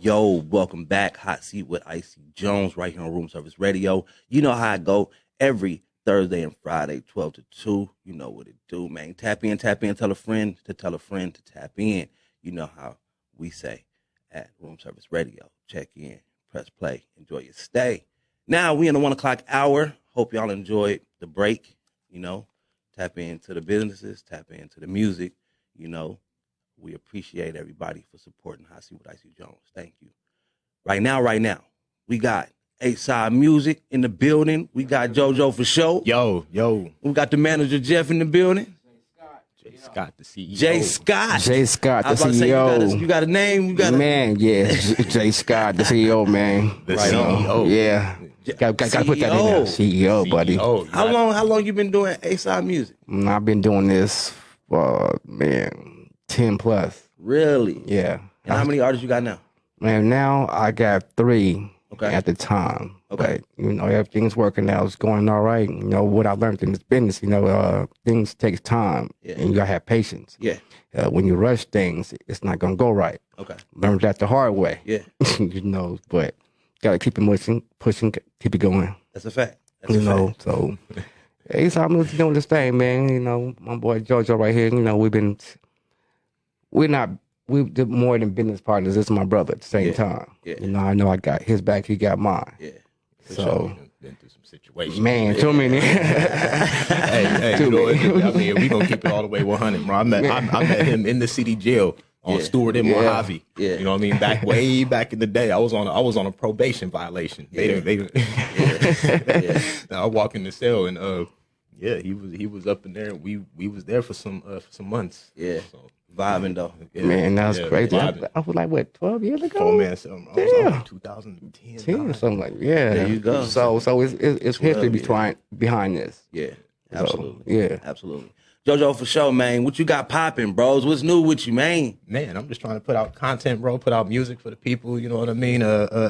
Yo, welcome back. Hot Seat with IC Jonez right here on Room Service Radio. You know how I go every Thursday and Friday, 12 to 2. You know what it do, man. Tap in, tell a friend to tap in. You know how we say at Room Service Radio. Check in, press play, enjoy your stay. Now we in the 1 o'clock hour. Hope y'all enjoyed the break. You know, tap into the businesses, tap into the music. You know, we appreciate everybody for supporting Hot Seat with IC Jonez. Thank you. Right now, we got A-Side Music in the building. We got JoJo Fa. Yo. We got the manager Jeff in the building. J. Scott, the CEO. J. Scott, the CEO. Say, you got a name? Man, yeah. J. Scott, the CEO, man. The CEO. Yeah. Got to put that in there. CEO, buddy. How long you been doing A-Side Music? I've been doing this for, 10 plus. Really? Yeah. And how many artists you got now? Man, now I got 3 at the time. Okay. But, everything's working out. It's going all right. What I learned in this business, things takes time. Yeah. And you got to have patience. Yeah. When you rush things, it's not going to go right. Okay. Learned that the hard way. Yeah. But got to keep it pushing, keep it going. That's a fact. So A-Side Music doing this thing, man. My boy JoJo right here, we did more than business partners. This is my brother at the same time. Yeah. I know I got his back, he got mine. Yeah. So, been through some situations. Man, too many. Hey, Too many. I mean, we gonna keep it all the way 100, bro. I met him in the city jail on Stewart and Mojave. Yeah. You know what I mean? Way back in the day, I was on a probation violation. They I walk in the cell and he was up in there. We was there for some months. Yeah. So, vibing though. Yeah. Man, that was crazy. I was like, what, 12 years ago? Oh man, so I was like 2010 10 or something like that. Yeah. There you go. So it's history behind this. Yeah. Absolutely. So, yeah. Absolutely. JoJo Fa, man. What you got popping, bros? What's new with you, man? Man, I'm just trying to put out content, bro. Put out music for the people. You know what I mean?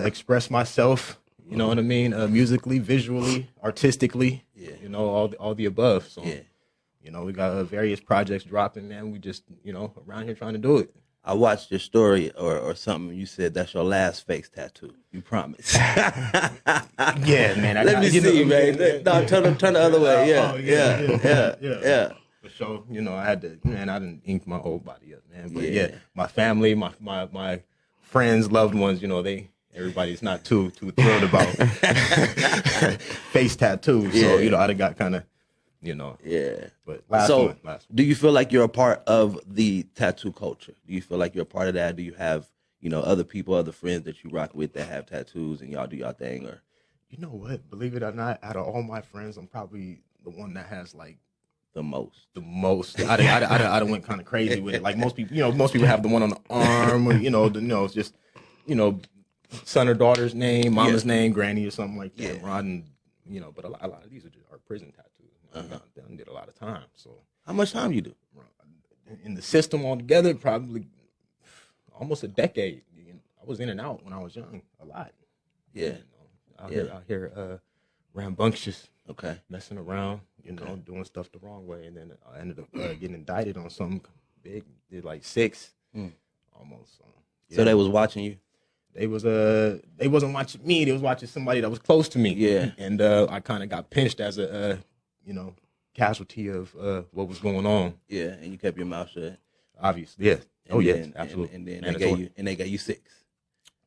Express myself. You know what I mean? Musically, visually, artistically. Yeah. All the above. So. Yeah. We got various projects dropping, man. We just, around here trying to do it. I watched your story or something. You said that's your last face tattoo. You promise. Yeah, man. Let me see, man. No, turn the other way. Yeah. For sure. I didn't ink my whole body up, man. But my family, my friends, loved ones, everybody's not too thrilled about face tattoos. So, I done got kind of, Yeah. But last one. do do you feel like you're a part of the tattoo culture? Do you feel like you're a part of that? Do you have, other people, other friends that you rock with that have tattoos and y'all do y'all thing? Or you know what? Believe it or not, out of all my friends, I'm probably the one that has like the most. I done went kind of crazy with it. Like most people, most people have the one on the arm, or it's just, son or daughter's name, mama's name, granny or something like that. Yeah. Ron, but a lot of these are prison tattoos. I did a lot of time. So How much time you do? In the system altogether, probably almost a decade. I was in and out when I was young, a lot. Yeah. Out here, rambunctious. Okay. Messing around, doing stuff the wrong way, and then I ended up getting indicted on something big. Did like 6, almost. So they was watching you. They wasn't watching me. They was watching somebody that was close to me. Yeah. And I kind of got pinched as a casualty of what was going on. Yeah, and you kept your mouth shut. Obviously, yeah. And Absolutely. And then they gave you 6.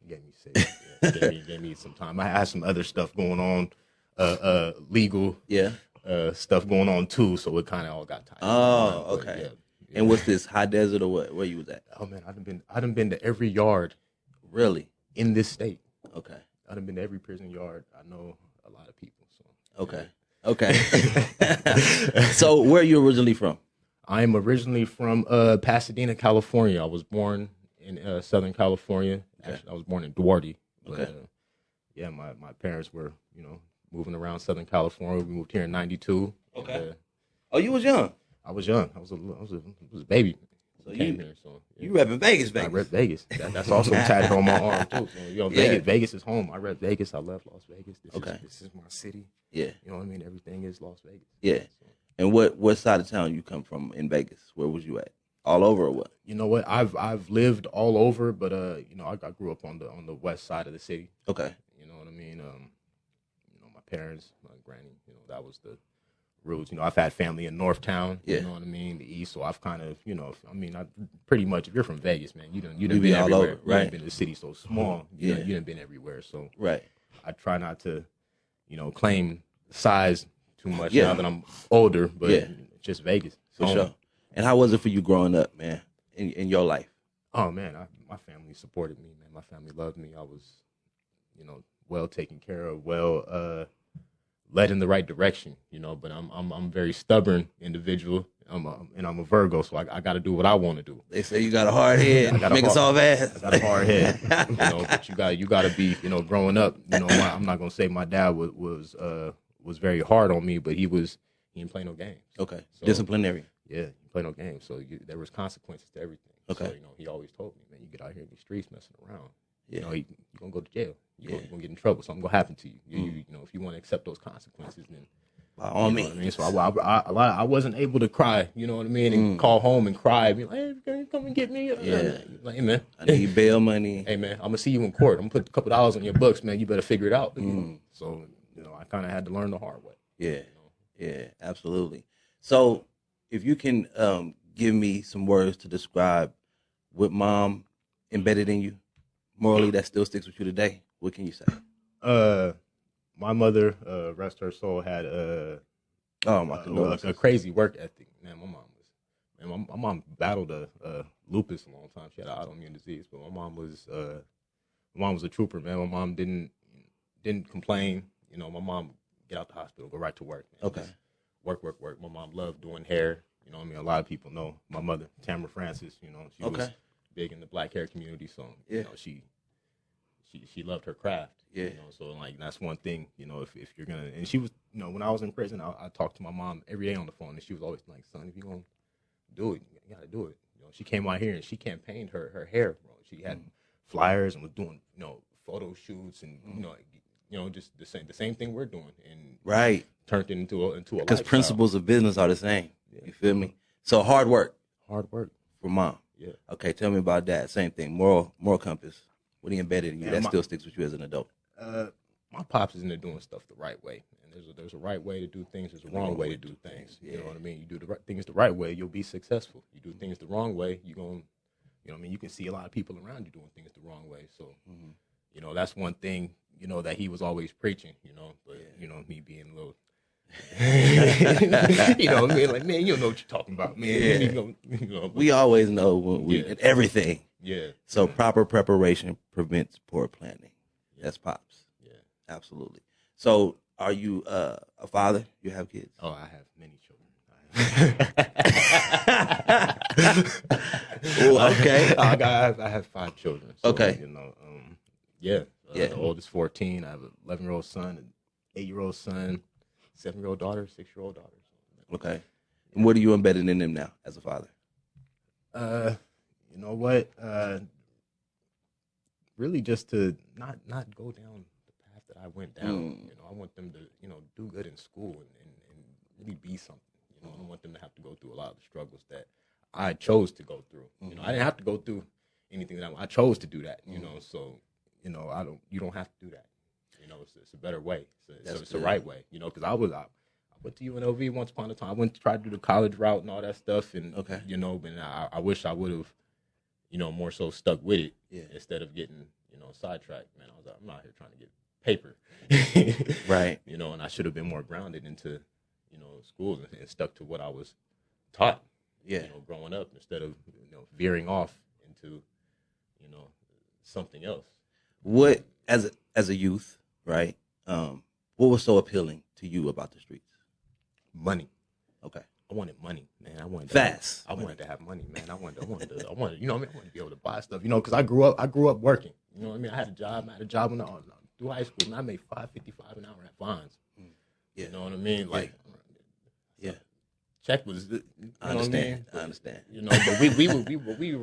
Gave me 6. Yeah. gave me some time. I had some other stuff going on, legal. Yeah. Stuff going on too, so it kind of all got tied. Oh, okay. Yeah. And what's this, high desert or what? Where you was at? Oh man, I done been to every yard. Really? In this state. Okay. I done been to every prison yard. I know a lot of people. So. Okay. So where are you originally from? I am originally from Pasadena, California. I was born in Southern California. Okay. Actually, I was born in Duarte. But, Okay. My parents were, moving around Southern California. We moved here in '92. Okay. Oh, you was young. I was young. I was a baby. So came here. So you repping Vegas. I rep Vegas. That's also tatted on my arm too. So, Vegas is home. I rep Vegas. I love Las Vegas. This is my city. Yeah. You know what I mean? Everything is Las Vegas. Yeah. So, And what side of town you come from in Vegas? Where was you at? all over or what? You know what? I've lived all over, but you know, I grew up on the west side of the city. Okay. You know what I mean? You know, my parents, my granny, you know, that was the roots. You know, I've had family in Northtown. Yeah. You know what I mean? The East. So I've kind of, you know, I mean, I pretty much. If you're from Vegas, man, you done been been all everywhere. over, right? You've been in the city so small. You done been everywhere. So Right. I try not to, you know, claim size too much Yeah. now that I'm older. But Yeah. it's just Vegas. For So, sure. And how was it for you growing up, man, in your life? Oh man, my family supported me, man. My family loved me. I was, you know, well taken care of, led in the right direction, you know. But I'm a very stubborn individual. I'm a Virgo, so I got to do what I want to do. They say you got a hard head, make a soft ass. I got a hard head, you know. But you got to be, you know, growing up. You know, I'm not gonna say my dad was very hard on me, but he didn't play no games. Okay, So, disciplinary. Yeah, he played no games, so there was consequences to everything. Okay. So, you know, he always told me, man, you get out here in these streets messing around, Yeah. you know, you're gonna go to jail. You're gonna get in trouble. Something gonna happen to you. You know, if you want to accept those consequences, then By all you know means. what I mean. So I wasn't able to cry. You know what I mean, and call home and cry. Be like, hey, can you come and get me? Yeah. Like, hey man, I need bail money. hey man, I'm gonna see you in court. I'm gonna put a couple dollars on your books, man. You better figure it out. So you know, I kind of had to learn the hard way. Yeah, yeah, absolutely. So, if you can give me some words to describe what mom embedded in you morally that still sticks with you today, what can you say? My mother, rest her soul, had Oh my goodness. a crazy work ethic. Man, my mom battled lupus a long time. She had an autoimmune disease, but my mom was a trooper, man. My mom didn't complain. You know, my mom get out the hospital, go right to work. Man. Okay. Just work. My mom loved doing hair. You know what I mean? A lot of people know my mother, Tamara Francis. You know, she was big in the black hair community. So, you know, she loved her craft. Yeah. You know, so like that's one thing, you know, if you're gonna, and she was, you know, when I was in prison, I talked to my mom every day on the phone, and she was always like, son, if you're gonna do it, you gotta do it. You know, she came out here and she campaigned her hair, bro. She had flyers and was doing, you know, photo shoots and you know, just the same thing we're doing, and Right. turned it into a Because lifestyle. principles of business are the same. Yeah. You feel me? So hard work Hard work. for mom. Yeah. Okay, tell me about that. Same thing. Moral compass. What he embedded in you Yeah, that still sticks with you as an adult. My pops is into doing stuff the right way, and there's a right way to do things. There's a wrong way to do things. You know what I mean? You do the right things the right way, you'll be successful. You do things the wrong way, you know what I mean? You can see a lot of people around you doing things the wrong way. So, you know, that's one thing, you know, that he was always preaching. You know, but you know, me being a little. You know what I mean? Like, man, you don't know what you're talking about, man. Yeah. You know, We always know when we in everything. yeah. So proper preparation prevents poor planning. That's pops. Yeah. Absolutely. So are you a father? You have kids? Oh, I have many children. Ooh, okay. I have 5 children. So, Okay. You know, Yeah. The oldest 14. I have an 11-year-old son, an 8-year-old son, 7-year-old daughter, 6-year-old daughter. Okay. And what are you embedding in them now as a father? You know what? Really, just to not go down the path that I went down. You know, I want them to, you know, do good in school and really be something. You know, I don't want them to have to go through a lot of the struggles that I chose to go through. You know, I didn't have to go through anything that I chose to do that. You know, so you know, you don't have to do that. You know, it's a better way. It's the right way. You know, because I went to UNLV once upon a time. I tried to do the college route and all that stuff, and you know, but I wish I would have, you know, more so stuck with it instead of getting, you know, sidetracked. Man, I'm not here trying to get paper, Right. You know, and I should have been more grounded into, you know, school and stuck to what I was taught. Yeah. You know, growing up instead of, you know, veering off into, you know, something else. What as a youth, right? What was so appealing to you about the streets? Money. Okay. I wanted money, man. I wanted Fast. I wanted to have money, man. I wanted, you know what I mean? I wanted to be able to buy stuff, you know, because I grew up working. You know what I mean? I had a job when I was through high school, and I made $5.55 an hour at Vons. Yeah. You know what I mean? Like, Yeah. check was. You know I understand. What I mean? I understand. You know, but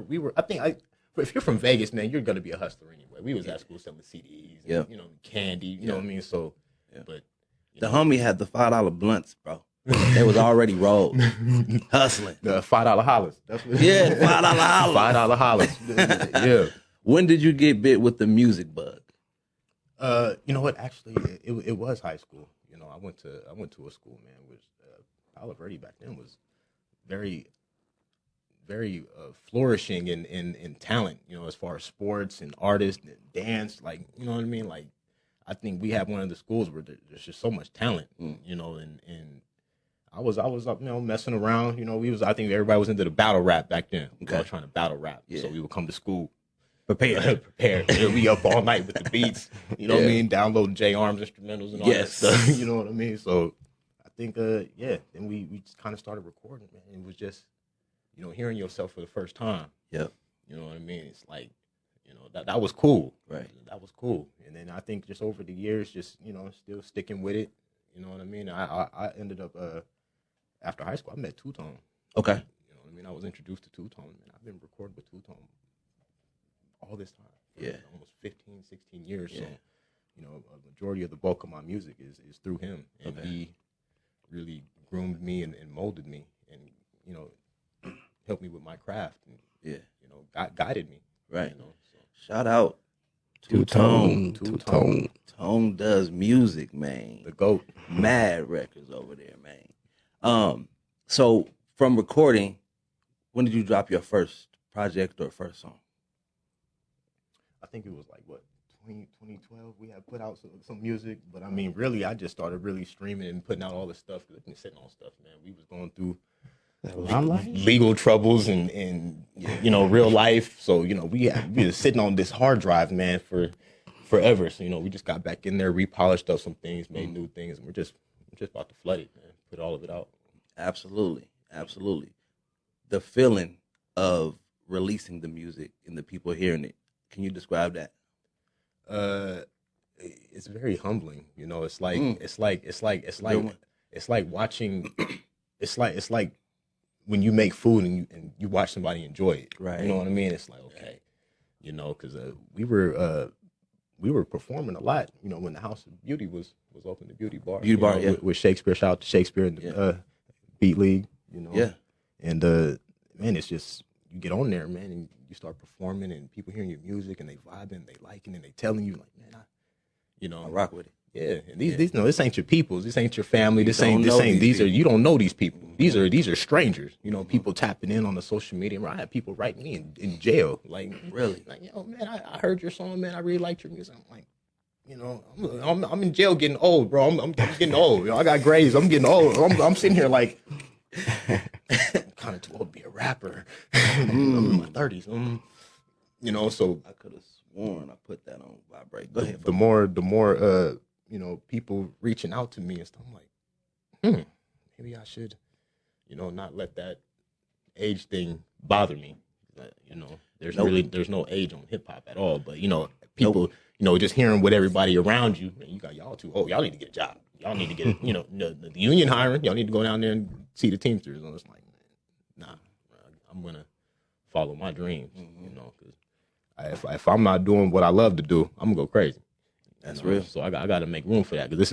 we were. I think if you're from Vegas, man, you're gonna be a hustler anyway. We was at school selling CDs, and, you know, candy. You know what I mean? So, but The homie had the $5 blunts, bro. They was already rolled, hustling. The $5 hollers. That's what Yeah, $5 hollers. $5 hollers. Yeah. When did you get bit with the music bug? You know what? Actually, it was high school. You know, I went to a school, man, which Palo Verde back then was very, very flourishing in talent. You know, as far as sports and artists and dance, like, you know what I mean. Like, I think we have one of the schools where there's just so much talent. You know, and I was up, you know, messing around. You know, I think everybody was into the battle rap back then. We were all trying to battle rap, so we would come to school. Prepared. We up all night with the beats. You know what I mean? Downloading J Arms instrumentals and all that stuff. You know what I mean? So I think, then we just kind of started recording, man. It was just, you know, hearing yourself for the first time. Yep. You know what I mean? It's like, you know, that was cool. Right. That was cool. And then I think just over the years, just, you know, still sticking with it. You know what I mean? I ended up, after high school, I met Two Tone. Okay. You know what I mean? I was introduced to Two Tone, man. I've been recording with Two Tone all this time. Yeah. Almost 15, 16 years. Yeah. So, you know, a majority of the bulk of my music is through him. And he really groomed me and molded me and, you know, helped me with my craft and, you know, guided me. Right. You know, so. Shout out Two Tone. Two Tone. Tone does music, man. The GOAT. Mad records over there, man. So from recording, when did you drop your first project or first song? I think it was like, 2012, we had put out some music. But, I mean, really, I just started really streaming and putting out all this stuff. Because I've been sitting on stuff, man. We was going through legal troubles and you know, real life. So, you know, we were sitting on this hard drive, man, for forever. So, you know, we just got back in there, repolished up some things, made new things. And we're just about to flood it, man. Put all of it out. Absolutely. Absolutely. The feeling of releasing the music and the people hearing it. Can you describe that? It's very humbling. You know, it's like watching. It's like when you make food and you watch somebody enjoy it. Right. You know what I mean? It's like, okay, you know, because we were performing a lot. You know, when the House of Beauty was open, the beauty bar. With Shakespeare. Shout out to Shakespeare and the Beat League. You know. Yeah. And man, it's just, you get on there, man, and you start performing, and people hearing your music, and they vibing, they liking, and they telling you, like, man, I rock with it. Yeah, and these no, this ain't your peoples, this ain't your family, this ain't these are, you don't know these people. Mm-hmm. These are strangers. You know, people tapping in on the social media. I had people writing me in jail, like, really, like, yo, man, I heard your song, man, I really liked your music. I'm like, you know, I'm in jail getting old, bro. I'm getting old. You know, I got grays. I'm getting old. I'm sitting here like. Kind of too old to be a rapper. I'm in my 30s. You know, so I could have sworn I put that on vibrate. Go ahead. The more you know, people reaching out to me and stuff, I'm like, maybe I should, you know, not let that age thing bother me. You know, there's no age on hip hop at all. But, you know, people, you know, just hearing what everybody around you, man, you got y'all too old. Y'all need to get a job. Y'all need to get, you know, the union hiring. Y'all need to go down there and see the Teamsters. And it's like, nah, I'm going to follow my dreams, you know, because if I'm not doing what I love to do, I'm going to go crazy. That's real. So I got to make room for that, because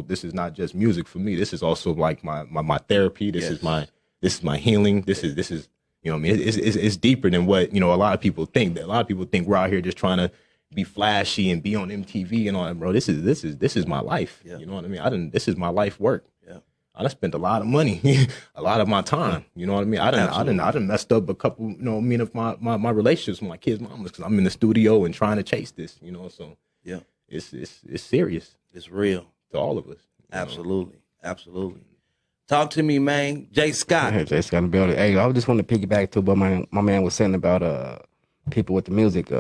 this is not just music for me. This is also like my therapy. This is my healing. This is, you know what I mean? It's deeper than what, you know, a lot of people think. A lot of people think we're out here just trying to be flashy and be on MTV and all that, bro. This is my life. Yeah. You know what I mean? This is my life work. Yeah. I done spent a lot of money, a lot of my time. You know what I mean? I done messed up a couple, you know, of my relationships with my kids' mamas, because I'm in the studio and trying to chase this, you know. So yeah, it's serious. It's real to all of us. Absolutely. Absolutely. Talk to me, man. Jay Scott. Hey, Jay Scott in the building. Hey, I just want to piggyback to what my man was saying about people with the music.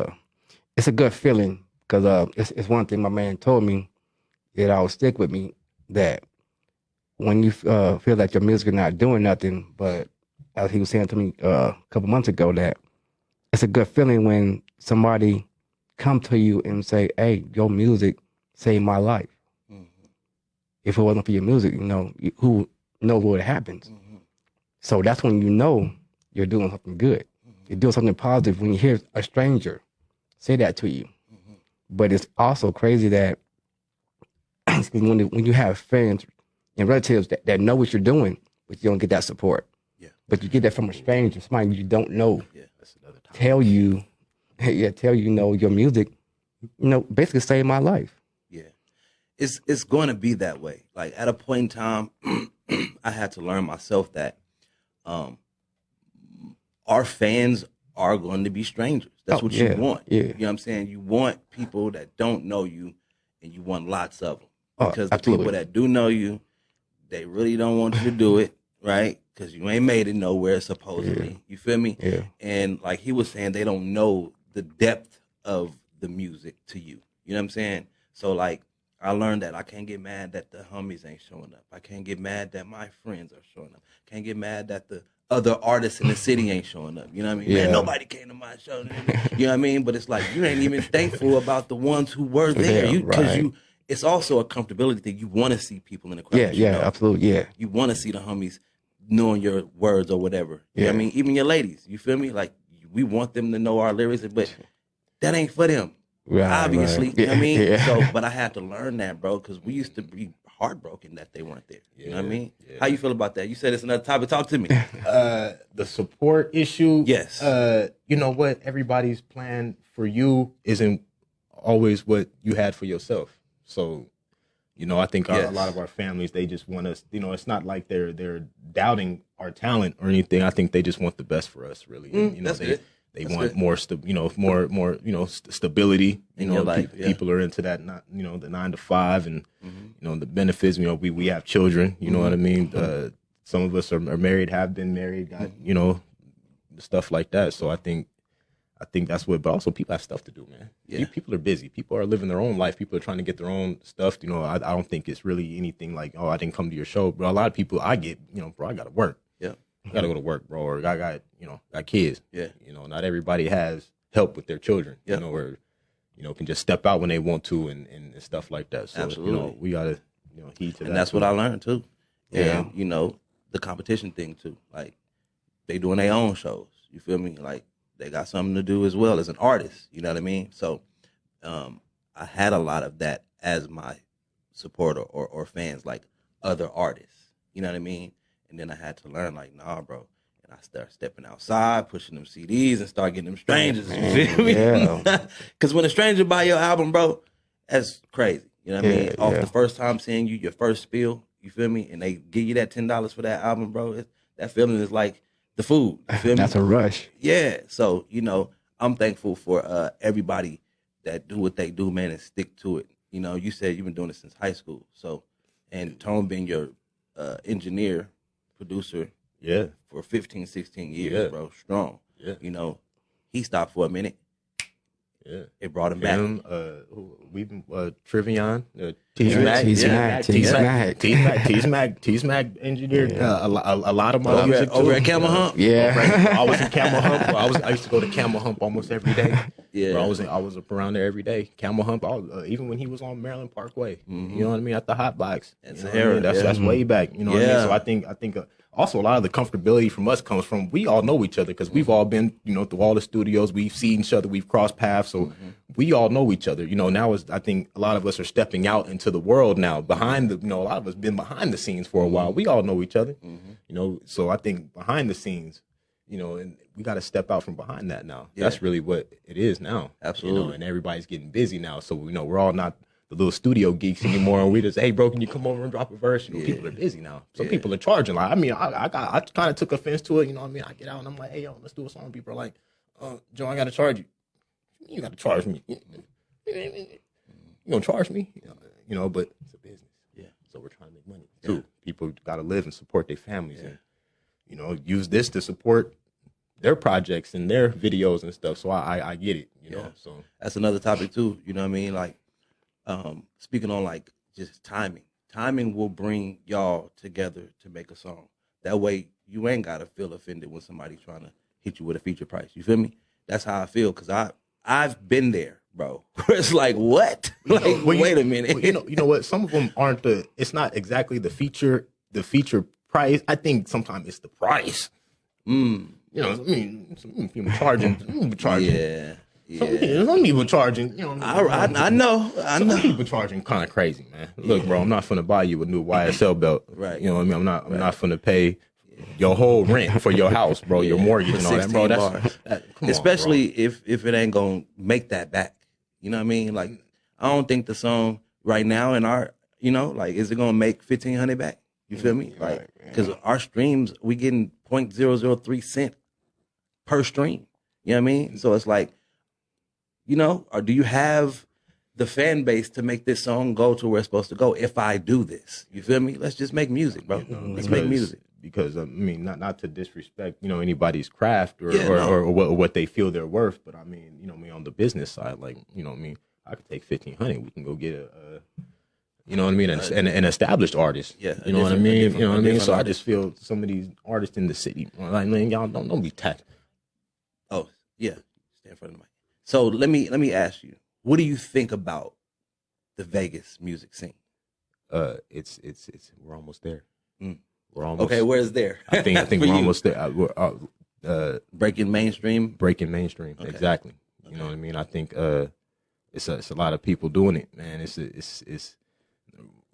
It's a good feeling, because it's one thing my man told me that always stick with me, that when you feel that your music is not doing nothing, but as he was saying to me a couple months ago, that it's a good feeling when somebody come to you and say, hey, your music saved my life. Mm-hmm. If it wasn't for your music, you know, who knows what happens. Mm-hmm. So that's when you know you're doing something good. Mm-hmm. You're doing something positive when you hear a stranger say that to you. Mm-hmm. But it's also crazy that when you have fans and relatives that know what you're doing, but you don't get that support. Yeah. But you get that from a stranger, somebody you don't know. Yeah, that's another topic. Tell you, you know, your music, you know, basically saved my life. Yeah. It's going to be that way. Like at a point in time, I had to learn myself that our fans are going to be strangers. That's what you want. Yeah. You know what I'm saying? You want people that don't know you, and you want lots of them. Because the absolutely. people that do know you, they really don't want you to do it, right? Because you ain't made it nowhere, supposedly. Yeah. You feel me? Yeah. And like he was saying, they don't know the depth of the music to you. You know what I'm saying? So like, I learned that I can't get mad that the homies ain't showing up. I can't get mad that my friends are showing up. Can't get mad that the other artists in the city ain't showing up. You know what I mean? Yeah. Man, nobody came to my show. You know what I mean? But it's like, you ain't even thankful about the ones who were there. Yeah, Because it's also a comfortability thing. You want to see people in the crowd. Yeah, absolutely, yeah. You want to see the homies knowing your words or whatever. You know what I mean? Even your ladies. You feel me? Like, we want them to know our lyrics, but that ain't for them. Obviously. You know what I mean? Yeah. So, but I had to learn that, bro, because we used to be heartbroken that they weren't there. You know what I mean? Yeah. How you feel about that? You said it's another topic. Talk to me. The support issue. Yes. You know what? Everybody's plan for you isn't always what you had for yourself. So, you know, I think a lot of our families, they just want us, you know, it's not like they're doubting our talent or anything. I think they just want the best for us, really. And, you know, they want more, stability. You know, your life, people are into that, not, you know, the 9 to 5 and, you know, the benefits. You know, we have children. You know what I mean? Some of us are married, have been married, got, you know, stuff like that. So I think that's what, but also people have stuff to do, man. Yeah. People are busy. People are living their own life. People are trying to get their own stuff. You know, I don't think it's really anything like, oh, I didn't come to your show. But a lot of people I get, you know, bro, I got to work. Yeah. I got to go to work, bro. Or I got, you know, got kids. Yeah. You know, not everybody has help with their children, Yeah. you know, or, you know, can just step out when they want to and stuff like that. So, Absolutely. you know, we got to, you know, heed to that. And that's what I learned, too. Yeah. And, you know, the competition thing, too. Like, they doing their own shows. You feel me? Like, they got something to do as well as an artist. You know what I mean? So I had a lot of that as my supporter or fans, like other artists. You know what I mean? And then I had to learn, like, nah, bro. And I started stepping outside, pushing them CDs, and start getting them strangers. You feel me? Yeah. Because when a stranger buy your album, bro, that's crazy. You know what I mean? Off Yeah. the first time seeing you, your first spiel, you feel me? And they give you that $10 for that album, bro. That feeling is like the food. You feel me? That's a rush. Yeah. So, you know, I'm thankful for everybody that do what they do, man, and stick to it. You know, you said you've been doing it since high school. So, and Tone being your engineer, producer Yeah. for 15, 16 years, Yeah. bro, strong. Yeah. You know, he stopped for a minute. Yeah. It brought him back. Him, we've been Trivion, T-Smack, T-Smack engineered a lot of my music over too. at Camel Hump. Yeah. I was in Camel Hump. I used to go to Camel Hump almost every day. Yeah. Bro, I was up around there every day. Camel Hump, even when he was on Maryland Parkway. You know what I mean? At the Hot Box. That's You know what I mean? That's way back. You know what I mean? So I think also a lot of the comfortability from us comes from we all know each other because we've all been, you know, through all the studios. We've seen each other. We've crossed paths. So we all know each other. You know, now I think a lot of us are stepping out into the world now. A lot of us been behind the scenes for a while. We all know each other. You know, so I think behind the scenes, you know, and we got to step out from behind that now. Yeah. That's really what it is now. Absolutely. You know, and everybody's getting busy now. So, you know, we're all not the little studio geeks anymore. And we just, hey, bro, can you come over and drop a verse? You know, people are busy now. Some people are charging. Like, I mean, I kind of took offense to it. You know what I mean? I get out and I'm like, hey, yo, let's do a song. People are like, Joe, I got to charge you. You got to charge me. You gonna charge me? You know, but it's a business. Yeah. So we're trying to make money too. People got to live and support their families, and you know, use this to support their projects and their videos and stuff. So I get it. You know, so that's another topic too. You know what I mean? Like, speaking on like just timing. Timing will bring y'all together to make a song. That way, you ain't gotta feel offended when somebody's trying to hit you with a feature price. You feel me? That's how I feel because I've been there, bro. It's like, what? Like, wait a minute. Well, you know what? Some of them aren't it's not exactly the feature price. I think sometimes it's the price. You know, I mean, some people charging. Yeah. Some people charging, you know. I know. Some people charging kind of crazy, man. Look, bro, I'm not finna buy you a new YSL belt. Right. You know what I mean? I'm not finna pay your whole rent for your house, bro, your mortgage and all that, bro. Come especially on, bro. if it ain't gonna make that back. You know what I mean? Like, I don't think the song right now in our, you know, like, is it gonna make 1,500 back? You feel me? Like, because our streams, we getting 0.003 cent per stream. You know what I mean? So it's like, you know, or do you have the fan base to make this song go to where it's supposed to go? If I do this, you feel me? Let's just make music, bro. Let's make music. Because I mean, not to disrespect, you know, anybody's craft or what they feel they're worth, but I mean, you know, me on the business side, like, you know, what I mean, I could take 1,500. We can go get a you know what I mean, an established artist. Yeah, you know what I mean. You know what I mean. So I just feel some of these artists in the city, like, man, y'all don't be taxed. Oh yeah, stay in front of the mic. So let me ask you, what do you think about the Vegas music scene? It's we're almost there. We're almost okay. Where's there? I think we're almost there. Breaking mainstream. Okay. Exactly. You know what I mean. I think it's a lot of people doing it, man. It's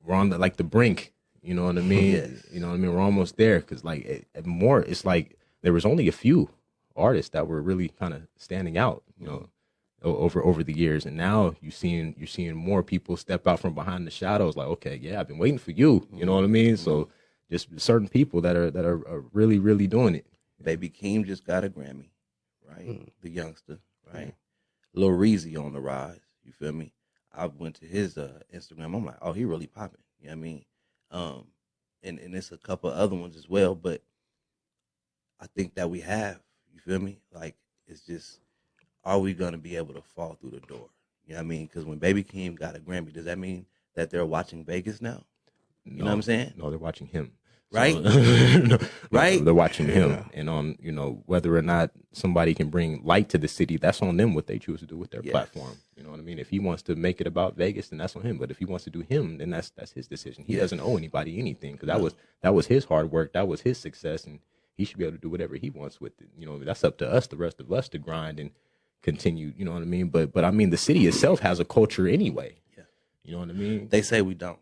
we're on the brink. You know what I mean. Yes. You know what I mean. We're almost there because like more. It's like there was only a few artists that were really kind of standing out. You know. Over the years, and now you're seeing more people step out from behind the shadows. Like, okay, yeah, I've been waiting for you. You know what I mean? So just certain people that are really, really doing it. Baby Keem just got a Grammy, right? The youngster, right? Lil Reezy on the rise. You feel me? I went to his Instagram. I'm like, oh, he really popping. You know what I mean? And it's a couple of other ones as well. But I think that we have. You feel me? Like, it's just, are we going to be able to fall through the door? You know what I mean? Because when Baby Keem got a Grammy, does that mean that they're watching Vegas now? You know what I'm saying? No, they're watching him. Right? So, right? They're watching him. And you know, whether or not somebody can bring light to the city, that's on them what they choose to do with their platform. You know what I mean? If he wants to make it about Vegas, then that's on him. But if he wants to do him, then that's his decision. He doesn't owe anybody anything because that was his hard work. That was his success. And he should be able to do whatever he wants with it. You know, that's up to us, the rest of us, to grind and continue, you know what I mean? But I mean, the city itself has a culture anyway. Yeah. You know what I mean? They say we don't.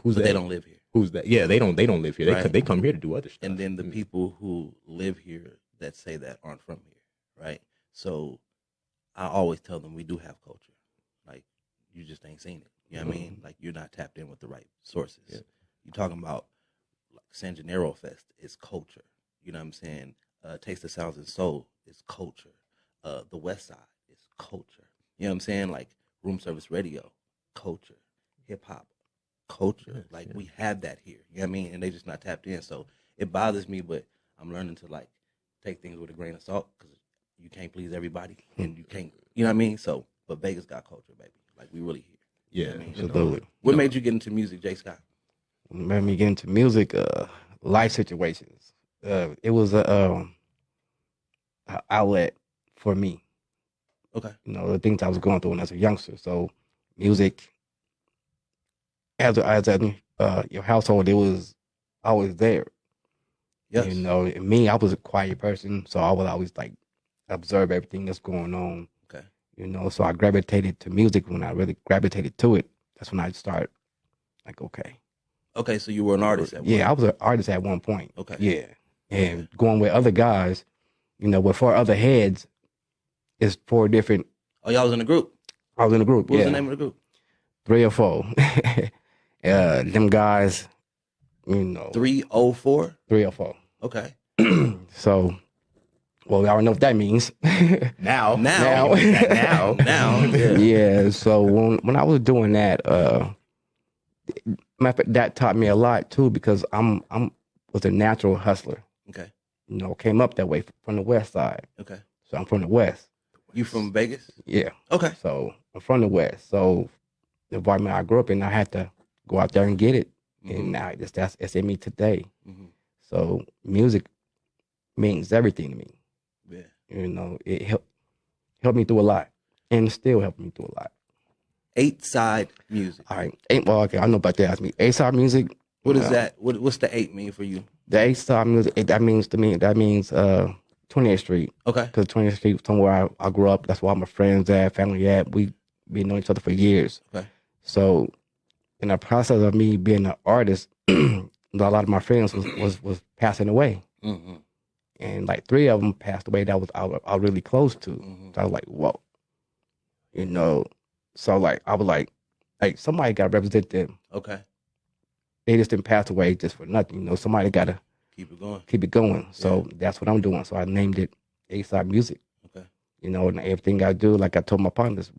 Who's that? They don't live here. Who's that? Yeah, they don't live here. Right. They come here to do other stuff. And then the people who live here that say that aren't from here, right? So I always tell them we do have culture. Like, you just ain't seen it. You know what I mean? Like, you're not tapped in with the right sources. Yeah. You're talking about like San Gennaro Fest is culture. You know what I'm saying? Taste of Sounds and Soul is culture. The West Side is culture. You know what I'm saying? Like Room Service Radio, culture. Hip hop, culture. Like we have that here. You know what I mean? And they just not tapped in. So it bothers me, but I'm learning to like take things with a grain of salt because you can't please everybody and you can't. You know what I mean? So, but Vegas got culture, baby. Like we really here. Yeah, you know what I mean? absolutely. What made you get into music, J. Scott? What made me get into music? Life situations. It was a outlet for me. Okay. You know, the things I was going through when I was a youngster. So music, as your household, it was always there. Yes. You know, and me, I was a quiet person, so I would always like observe everything that's going on. Okay. You know, so I gravitated to music. When I really gravitated to it, that's when I started like, okay. Okay, so you were an artist at one point. Yeah, I was an artist at one point. Okay. Yeah. And going with other guys, you know, with 4 other heads, it's 4 different. Oh, y'all was in a group? I was in a group. What was the name of the group? 3 or 4. Them guys, you know. 304? 3 or 4. Okay. So, well, I don't know what that means. Now. Yeah. So when I was doing that, that taught me a lot too because I'm was a natural hustler. Okay. You know, came up that way from the West Side. Okay. So I'm from the West. You from Vegas? Yeah. Okay. So I'm from the West. So the environment I grew up in, I had to go out there and get it. And now it's in me today. So music means everything to me. Yeah. You know, it helped me through a lot, and still helping me through a lot. 8-side music. All right. Well, okay, I know about that. Ask me 8-side music. What is that? What's the 8 mean for you? The 8-side music. That means 28th Street. Okay. Because 28th Street, somewhere I grew up. That's where all my friends at, family at. We been knowing each other for years. Okay. So in the process of me being an artist, a lot of my friends was passing away. Mm-hmm. And like 3 of them passed away that I was really close to. Mm-hmm. So I was like, whoa. You know, so like I was like somebody got to represent them. Okay. They just didn't pass away just for nothing. You know, somebody got to Keep it going. keep it going. So that's what I'm doing. So I named it A-Side Music. Okay. You know, and everything I do, like I told my partners,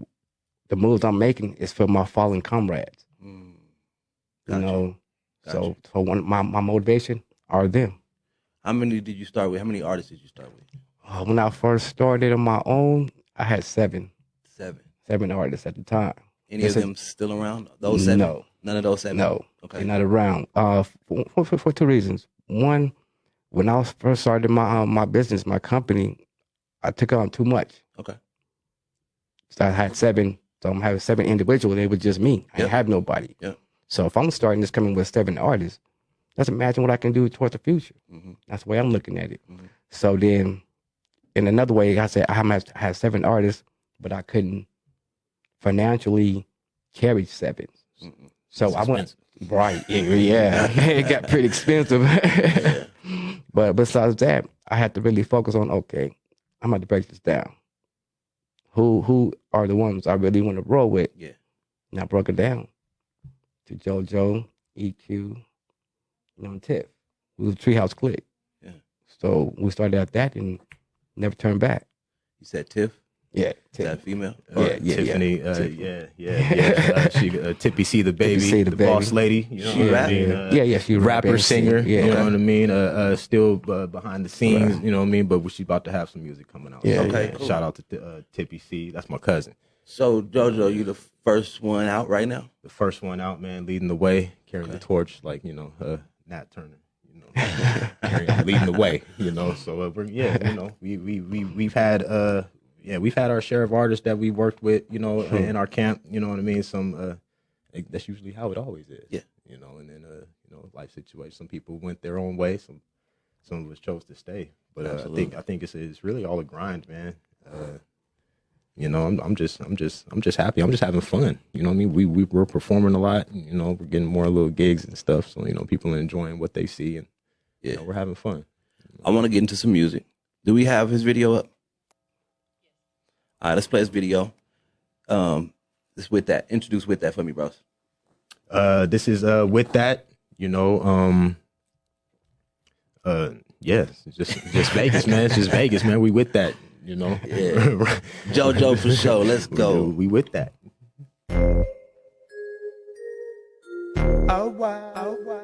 the moves I'm making is for my fallen comrades. Mm. You Gotcha. know, Gotcha. so my motivation are them. How many did you start with? How many artists did you start with? When I first started on my own, I had 7 artists at the time. Any of them still around? Those 7? No. None of those 7? No. Okay. They're not around. For 2 reasons. One, when I first started my business, my company, I took on too much. Okay. So I had 7. So I'm having 7 individuals. They were just me. I didn't have nobody. Yeah. So if I'm starting this coming with 7 artists, let's imagine what I can do towards the future. Mm-hmm. That's the way I'm looking at it. Mm-hmm. So then, in another way, I said I had 7 artists, but I couldn't financially carry 7. Mm-hmm. So I went right. Yeah, it got pretty expensive. But besides that, I had to really focus on, okay, I'm going to break this down. Who are the ones I really want to roll with? Yeah. And I broke it down to JoJo, EQ, and Tiff. It was a Treehouse Click. Yeah. So we started at that and never turned back. You said Tiff? Yeah, Is Tiff. that female? Tiffany, she Tippy C the baby, C, the baby. boss lady. You know what I mean? She rapper, singer. Yeah. You know what I mean? Still behind the scenes. Right. You know what I mean? But she's about to have some music coming out. Yeah. So, Okay. Cool. Shout out to Tippy C. That's my cousin. So JoJo, you the first one out right now? The first one out, man, leading the way, carrying the torch, like Nat Turner. Leading the way, So we've had we've had our share of artists that we worked with, in our camp. You know what I mean? Some that's usually how it always is. Yeah. And then life situations. Some people went their own way. Some of us chose to stay. But I think it's really all a grind, man. I'm just happy. I'm just having fun. You know what I mean? We're performing a lot. We're getting more little gigs and stuff. So people are enjoying what they see, and we're having fun. I want to get into some music. Do we have his video up? All right, let's play his video. This With That. Introduce With That for me, bros. This is With That. Just Vegas, man. It's just Vegas, man. We with that. Yeah. JoJo for sure. Let's go. We with that. Oh wow. Oh wow.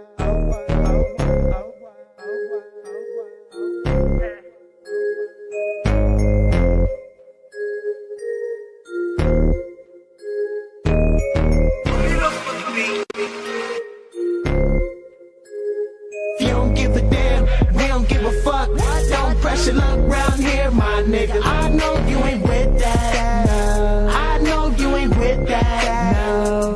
If you don't give a damn, we don't give a fuck. Don't pressure luck round here, my nigga. I know you ain't with that. No. I know you ain't with that. No.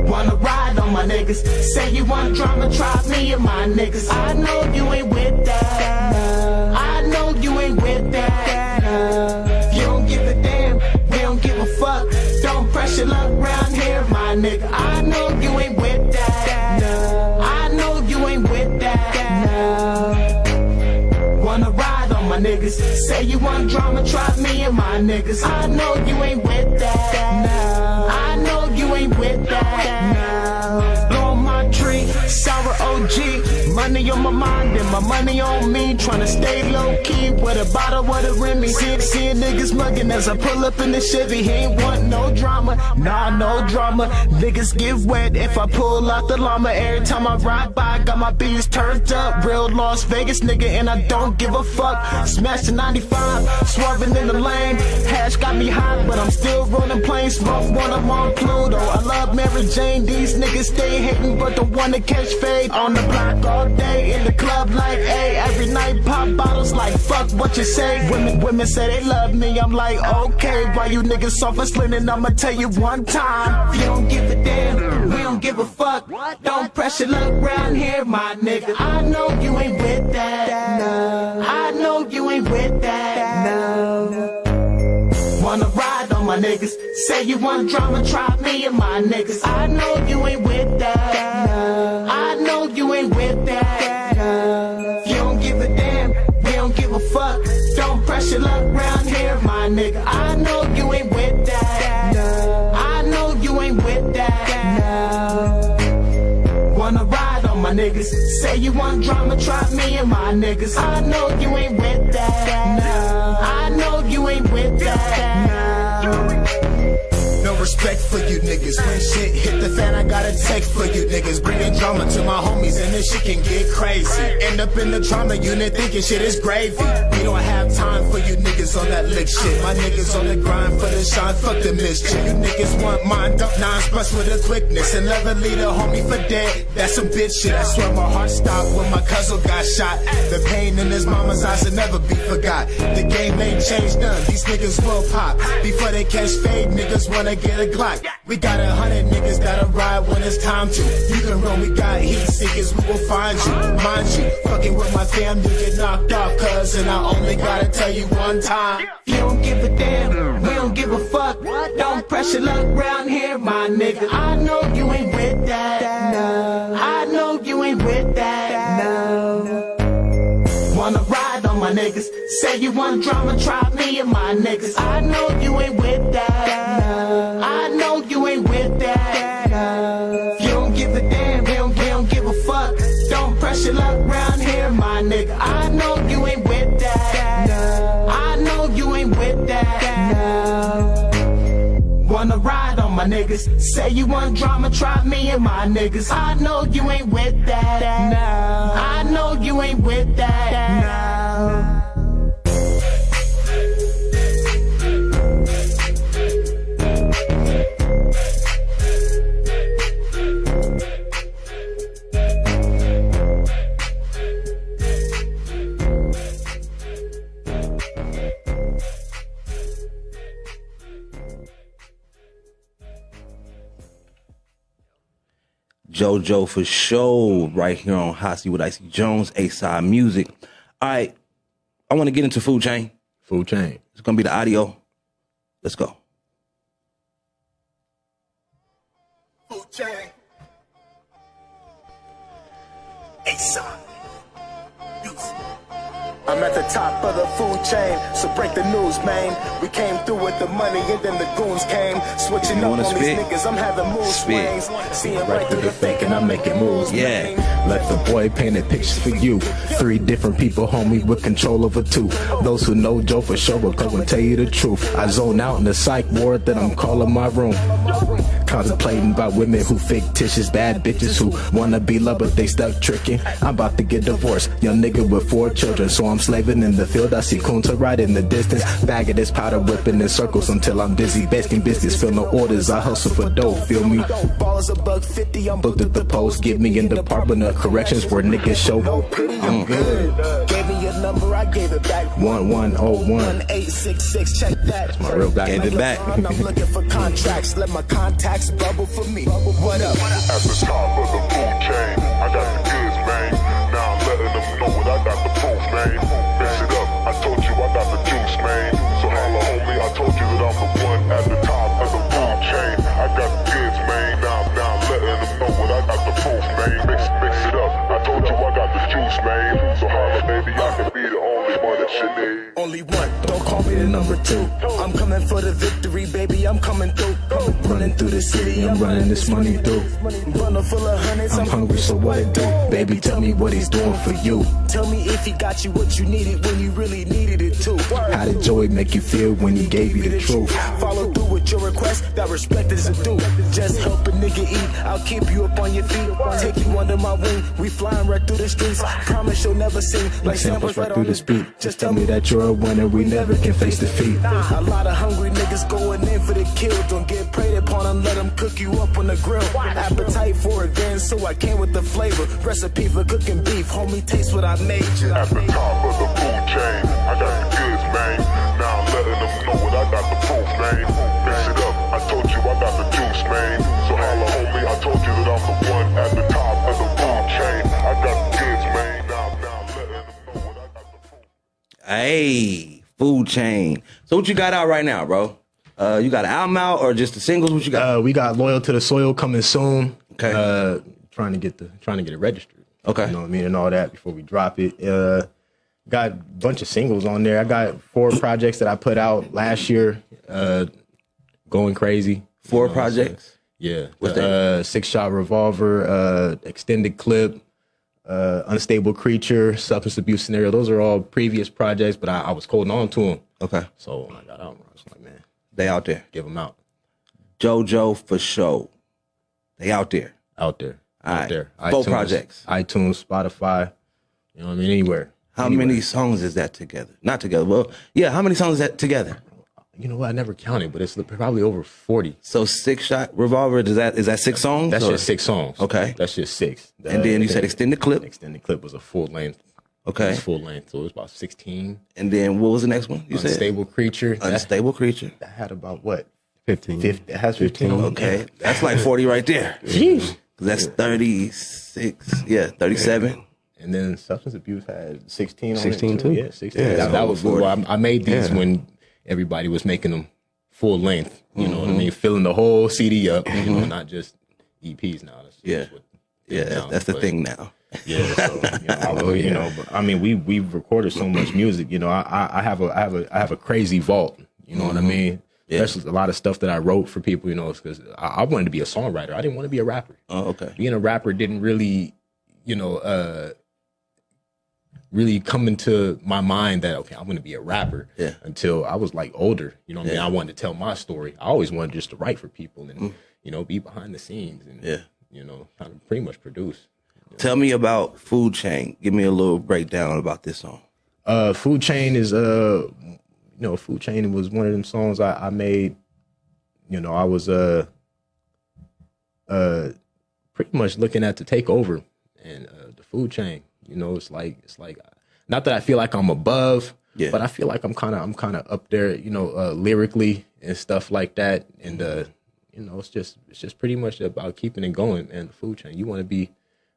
Wanna ride on my niggas? Say you want drama, try me and my niggas. I know you ain't with that. No. I know you ain't with that. No. If you don't give a damn, we don't give a fuck. Don't pressure luck round here, my nigga. I know you ain't with that. No. I know you ain't with that. No. Wanna ride on my niggas? Say you want drama, try me and my niggas. I know you ain't with that. No. I know you ain't with that. No. Blow on my tree, sour OG. Money on my mind and my money on me. Tryna stay low key with a bottle of the Remy. Seeing niggas mugging as I pull up in the Chevy. He ain't want no drama, nah, no drama. Niggas get wet if I pull out the llama. Every time I ride by, got my beats turned up. Real Las Vegas nigga, and I don't give a fuck. Smashing 95, swerving in the lane. cash got me hot, but I'm still rolling plain smoke when I'm on Pluto. I love Mary Jane, these niggas stay hating, but don't wanna catch fade. On the block all day, in the club like, hey, every night pop bottles like, fuck what you say. Women say they love me, I'm like, okay, why you niggas soft as linen? I'ma tell you one time, if you don't give a damn, we don't give a fuck. Don't pressure luck round here, my nigga. I know you ain't with that, no. I know you ain't with that, no. Wanna ride on my niggas, say you want drama, try me and my niggas. I know you ain't with that, no. I know you ain't with that, no. If you don't give a damn, we don't give a fuck. Don't pressure luck round here, my nigga. I know you ain't with that, no. I know you ain't with that, no. Wanna ride on my niggas, say you want drama, try me and my niggas. I know you ain't with that, no. I know you ain't with that, no. No respect for you niggas. When shit hit the fan, I got a text for you niggas. Bringing drama to my homies and this shit can get crazy. End up in the trauma unit thinking shit is gravy. We don't have time for you niggas on that lick shit. My niggas on the grind for the shine, fuck the mischief. You niggas want mine, dump nines, bust with a quickness. And never lead a homie for dead, that's some bitch shit. I swear my heart stopped when my cousin got shot. The pain in his mama's eyes will never be forgot. The game ain't changed none, these niggas will pop. Before they catch fade, niggas wanna get a Glock. We got 100 niggas that'll ride when it's time to. You can run, we got heat seekers, we will find you. Mind you, fucking with my fam, you get knocked off, cuz. And I only gotta tell you one time. You don't give a damn, we don't give a fuck. Don't pressure luck round here, my nigga. I know you ain't with that, no. I know you ain't with that, no. Wanna ride on my niggas, say you want drama, try me and my niggas. I know you ain't with that, no. I know you ain't with that, no. You don't give a damn, we don't give a fuck. Don't pressure luck round here, my nigga. I know you ain't with that, no. I know you ain't with that, no. Wanna ride on my niggas, say you want drama, try me and my niggas. I know you ain't with that, no. I know you ain't with that, no. JoJo for show right here on Hot Seat with IC Jonez, A-Side Music. All right, I want to get into Food Chain. Food Chain. It's going to be the audio. Let's go. Food Chain. A-Side. I'm at the top of the food chain, so break the news, man. We came through with the money and then the goons came. Switching up on these niggas, I'm having mood swings. Seeing right through the fake and I'm making moves, yeah. Let the boy paint pictures for you. 3 different people, homie, with control over 2. Those who know Joe for sure will come and tell you the truth. I zone out in the psych ward that I'm calling my room. Contemplating about women who fictitious, bad bitches who wanna be loved but they stuck tricking. I'm about to get divorced, young nigga with 4 children, so I'm slaving in the field. I see Kunta right in the distance, bag of this powder whipping in circles until I'm dizzy. Basking biscuits, filling orders, I hustle for dough, feel me? Balls $1.50, I'm Booked at the post, get me in the Department of Corrections where niggas show no pity, I'm good. Gave me your number, I gave it back. 1101 1866, check that. That's my real guy. Gave it back. I'm looking for contracts, let my contacts bubble for me. What up? At the top of the food chain, I got the goods, man. Now I'm letting them know what I got the proof, man. Mix it up, I told you I got the juice, man. So holla homie, I told you that I'm the one at the top of the food chain. I got the goods, man. Now I'm letting them know what I got the proof, man. Mix it up, I told you I got the juice, man. So holla baby, I can be the only one that you need. Only one, don't call me the number 2. I'm coming for the victory, baby, I'm coming through. Running through the city, I'm running this money through. Bundle full of hundreds, I'm hungry, so what it do? Baby, tell me what he's doing for you. Tell me if he got you what you needed when you really needed it too. How did Joey make you feel when he gave you the truth? Follow through with your request, that respect is a due. Just help a nigga eat, I'll keep you up on your feet. Take you under my wing, we flying right through the streets. Promise you'll never sing like samples right through the beat. Just tell me that you're a winner, we never can face taste defeat. A lot of hungry niggas going in for the kill. Don't get preyed upon and let them cook you up on the grill. Appetite for revenge, so I came with the flavor. Recipe for cooking beef, homie, taste what I made. At the top of the food chain, I got the goods, man. Now I'm letting them know what I got the proof, man. Mix it up, I told you I got the juice, man. So holla, homie, I told you that I'm the one at the top of the food chain. I got the goods, man. Now I'm letting them know what I got the proof. Hey, food chain. So what you got out right now, bro? You got an album out or just the singles? What you got? We got Loyal to the Soil coming soon. Okay. Trying to get it registered. Okay. You know what I mean, and all that before we drop it. Got a bunch of singles on there. I got 4 projects that I put out last year. Going crazy. 4 projects? Yeah. What's that? 6-Shot Revolver, Extended Clip, Unstable Creature, Substance Abuse Scenario. Those are all previous projects, but I was holding on to them. Okay. So when I got out, I was like, man, They out there. give them out. JoJo for show. They out there. Out there. All Out right. there. 4 projects. iTunes, Spotify. You know what I mean? Anywhere. How many songs is that together? Not together. Well, yeah, how many songs is that together? You know what? I never counted, but it's probably over 40. So 6-Shot Revolver, is that 6 songs? That's or- just 6 songs. Okay. That's just 6. And then you said Extended Clip. Extended Clip was a full length. Okay. It was full length, so it was about 16. And then what was the next one? You said Unstable Creature. Unstable Creature. That had about what? 15. 50. It has 15 on it. Okay. That's like 40 right there. Jeez. That's 36. Yeah, 37. And then Substance Abuse had 16 on 16 it too? Yeah, 16. Yeah, that was well, I made these Yeah. when everybody was making them full length. You know what I mean? Filling the whole CD up, you know, not just EPs now. That's Yeah. what it Yeah, is now, that's the but- thing now. Yeah, so, you know, but I mean, we've recorded so much music. You know, I have a crazy vault. You know what I mean? Yeah. Especially a lot of stuff that I wrote for people. You know, because I wanted to be a songwriter. I didn't want to be a rapper. Oh, okay. Being a rapper didn't really, you know, really come into my mind that okay, I'm going to be a rapper. Yeah. Until I was like older. You know what I mean? Yeah. I wanted to tell my story. I always wanted just to write for people and you know be behind the scenes and Yeah. you know kind of pretty much produce. Tell me about Food Chain. Give me a little breakdown about this song. Food Chain is you know, Food Chain was one of them songs I made. You know, I was pretty much looking at to take over and the food chain. You know, it's like not that I feel like I'm above, Yeah. but I feel like I'm kind of up there. You know, lyrically and stuff like that. And you know, it's just pretty much about keeping it going. And the food chain, you want to be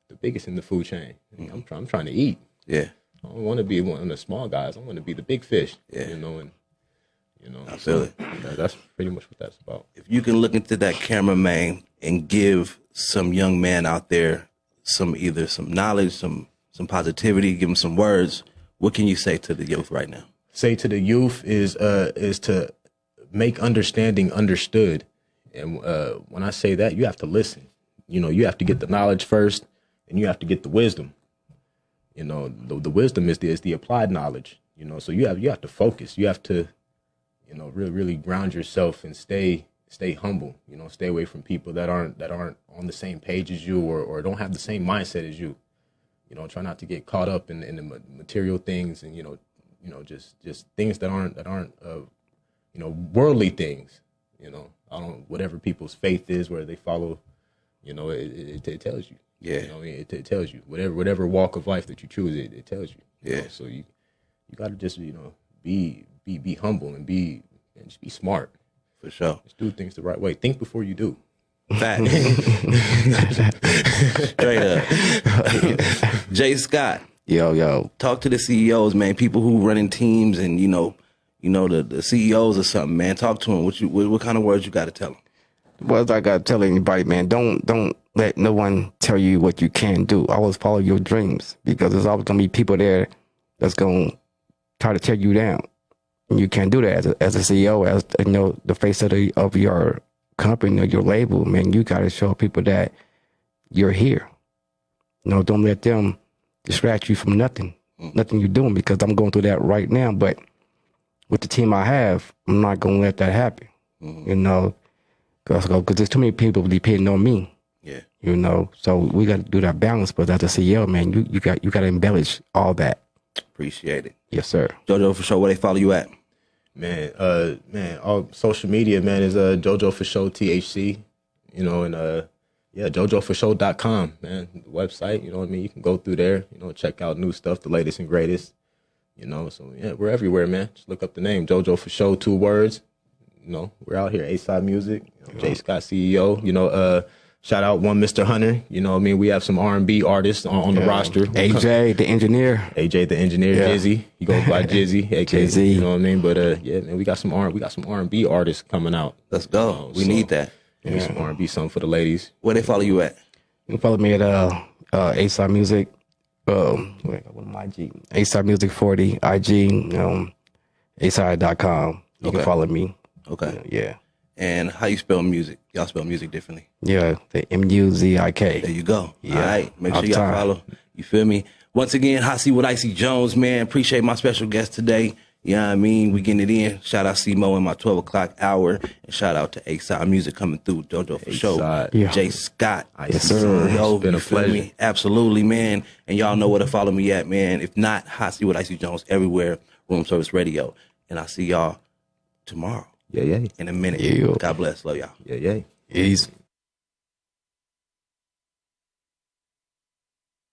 the biggest in the food chain. I'm trying to eat. Yeah. I don't want to be one of the small guys. I want to be the big fish. Yeah. You know, and you know, I feel it. That's pretty much what that's about. If you can look into that camera, man, and give some young man out there either some knowledge, some positivity, give them some words, what can you say to the youth right now? Say to the youth is to make understanding understood. And when I say that, you have to listen. You know, you have to get the knowledge first, and you have to get the wisdom. You know, the wisdom is the applied knowledge. You know, so you have to focus. You have to, you know, really ground yourself and stay humble. You know, stay away from people that aren't on the same page as you or don't have the same mindset as you. You know, try not to get caught up in the material things and you know just things that aren't you know, worldly things. You know, whatever people's faith is, where they follow. You know, it tells you. Yeah. You know, it tells you whatever walk of life that you choose. It tells you. You Yeah. know? So you got to just you know be humble and just be smart. For sure. Just do things the right way. Think before you do. Fact. Straight up. Jay Scott, Yo. talk to the CEOs, man. People who running teams and you know the CEOs or something, man. Talk to them. What kind of words you got to tell them? Well, I gotta tell anybody, man, don't let no one tell you what you can do. Always follow your dreams, because there's always gonna be people there that's gonna try to tear you down. And you can't do that as a CEO, as you know, the face of your company or your label. Man, you gotta show people that you're here. You know, don't let them distract you from nothing you're doing, because I'm going through that right now. But with the team I have, I'm not gonna let that happen. You know. Because there's too many people depending on me. Yeah. You know, so we got to do that balance. But as a CEO, man, you got to embellish all that. Appreciate it. Yes, sir. JoJo, for sure, where they follow you at? Man, all social media, man, is JoJo For Show THC, you know, and JoJoForShow.com, man, the website, you know what I mean? You can go through there, you know, check out new stuff, the latest and greatest, you know. So yeah, we're everywhere, man. Just look up the name, JoJo For Show, 2 words. You know, we're out here, A-Side Music, you know, J Scott CEO, you know, shout out one Mr. Hunter, you know what I mean? We have some R&B artists on the roster. AJ, the engineer. AJ, the engineer, Jizzy. He goes by Jizzy, aka, Jizzy. you know what I mean? But yeah, man, we got some R&B artists coming out. Let's go. We need that. Maybe some R&B, something for the ladies. Where they follow you at? You can follow me at A-Side Music. What am I IG? A-Side Music 40, IG, A-Side.com. You can follow me. Okay. Yeah. And how you spell music? Y'all spell music differently. Yeah, the M-U-Z-I-K. There you go. Yeah. All right. Make All sure the y'all time. follow. You feel me? Once again, Hot Seat with IC Jonez, man. Appreciate my special guest today. You know what I mean? We getting it in. Shout out C-Mo in my 12 o'clock hour. And shout out to A-Side Music coming through. JoJo For Show. Yeah. J Scott. Yes, sir. Yo, It's been a you feel pleasure. me? Absolutely, man. And y'all know where to follow me at, man. If not, Hot Seat with IC Jonez everywhere. Room Service Radio. And I'll see y'all tomorrow. Yeah. In a minute. Yeah. God bless. Love y'all. Yeah. Easy.